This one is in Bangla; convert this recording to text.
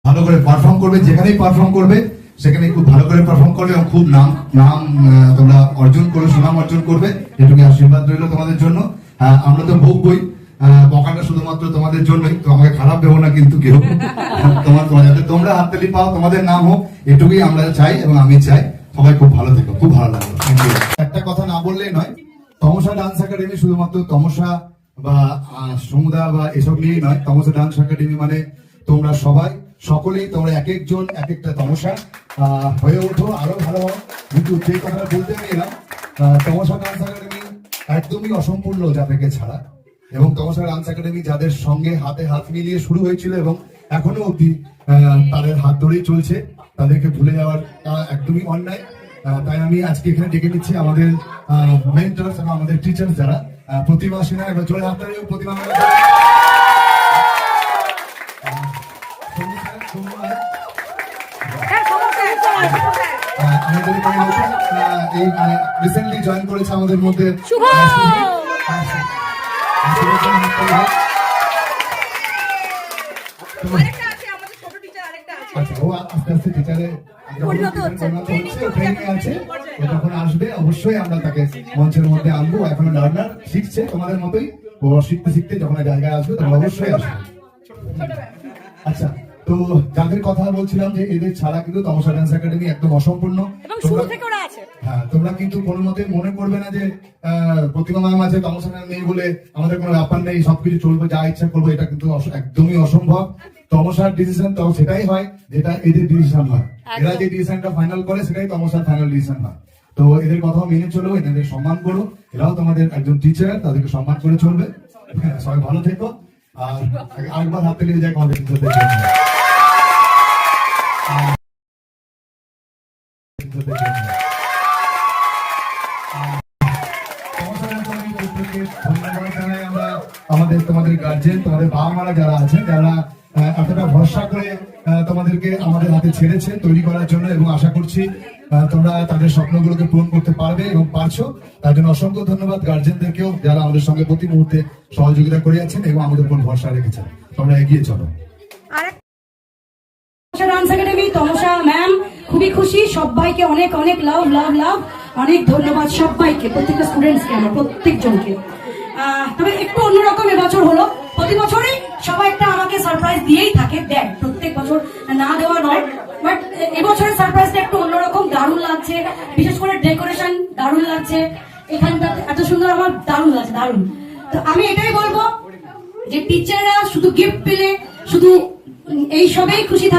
ভালো করে পারফর্ম করবে, যেখানেই পারফর্ম করবে সেখানে খুব ভালো করে পারফর্ম করবে এবং খুব নাম তোমরা অর্জন করবে, সুনাম অর্জন করবে, এটুকু আশীর্বাদ রইল তোমাদের জন্য। আমরা তো বকবই, বকাটা শুধুমাত্র তোমাদের জন্যই, তো আমাকে খারাপ ভেবো না কিন্তু কেউ। যাতে তোমরা হাততালি পাও, তোমাদের নাম হোক, এটুকুই আমরা চাই এবং আমি চাই। সবাই খুব ভালো থেকো, খুব ভালো লাগলো। একটা কথা না বললেই নয়, তমসা ডান্স একাডেমি শুধুমাত্র তমসা বা সমুদা বা এসব নিয়েই নয়। তমসা ডান্স একাডেমি মানে তোমরা সবাই, সকলেই তোমরা এক একজন এক একটা তমসা হয়ে ওঠো, আরো ভালো হও। কিন্তু যে কথা বলতে গেলাম, তমসা ডান্স একাডেমি একদমই অসম্পূর্ণ যাদেরকে ছাড়া, এবং তমসা ডান্স একাডেমি যাদের সঙ্গে হাতে হাত মিলিয়ে শুরু হয়েছিল এবং এখনো অব্দি তাদের হাত ধরেই চলছে, তাদেরকে ভুলে যাওয়ার একদমই অন্যায়। তাই আমি আজকে এখানে ডেকে নিচ্ছি আমাদের মেন্টরস এবং আমাদের টিচার যারা, প্রতিমা সিনহা, একবার জোরে হাত তালি। প্রতিমা রিসেন্টলি জয়েন করেছে আমাদের মধ্যে। আস্তে আস্তে টিচারে যখন আসবে অবশ্যই আমরা তাকে মঞ্চের মধ্যে আনবো। এখন লার্নার শিখছে তোমাদের মতোই, ও শিখতে শিখতে যখন জায়গায় আসবে তখন অবশ্যই আসবে। আচ্ছা, তো যাদের কথা বলছিলাম যে এদের ছাড়া কিন্তু তমসা ডান্স একাডেমি একদম অসম্পূর্ণ। হ্যাঁ, তোমরা কিন্তু কোনো মতে মনে করবে না যে প্রতিমা ম্যাম আছে, তমসা ম্যাম নেই বলে আমাদের কোনো ব্যাপার নেই, সবকিছু চলবে, যা ইচ্ছা করবো, এটা কিন্তু একদমই অসম্ভব। তমসার ডিসিশন তো সেটাই হয় যেটা এদের ডিসিশন হয়। এরা যে ডিসিশনটা ফাইনাল করে সেটাই তমসার ফাইনাল ডিসিশন হয়। তো এদের কথাও মেনে চলো, এদের সম্মান করো, এরাও তোমাদের একজন টিচার, তাদেরকে সম্মান করে চলবে। সবাই ভালো থেকো, আর আরেকবার হাতে লেগে যায় আমাদের টিচারদের জন্য। আমাদের তোমাদের গার্জেন, তোমাদের বাবা মারা যারা আছেন, যারা এতটা ভরসা করে তোমাদেরকে আমাদের হাতে ছেড়েছে তৈরি করার জন্য, এবং আশা করছি তোমরা তাদের স্বপ্নগুলোকে পূরণ করতে পারবে এবং পারছো। তার জন্য অসংখ্য ধন্যবাদ গার্জেনদেরকেও, যারা আমাদের সঙ্গে প্রতি মুহূর্তে সহযোগিতা করে যাচ্ছেন এবং আমাদের উপর ভরসা রেখেছেন। তোমরা এগিয়ে চলো। ডান্স একাডেমি তমসা ম্যাম খুবই খুশি, সবাইকে অনেক অনেক লাভ লাভ লাভ, অনেক ধন্যবাদ সবাইকে, প্রত্যেকটা স্টুডেন্টসকে, আমার প্রত্যেকজনকে। তবে একটু অন্যরকম এবছর হলো, প্রতি বছরই সবাই একটা আমাকে সারপ্রাইজ দিয়েই থাকে, দেয়, প্রত্যেক বছর না দেওয়া নয়, বাট এবছরের সারপ্রাইজটা একটু অন্যরকম, দারুণ লাগছে। বিশেষ করে ডেকোরেশন দারুণ লাগছে, এখানটা এত সুন্দর, আমার দারুণ লাগছে, দারুণ। তো আমি এটাই বলবো যে টিচাররা শুধু গিফট পেলে শুধু এই সবেই খুশি থাকে।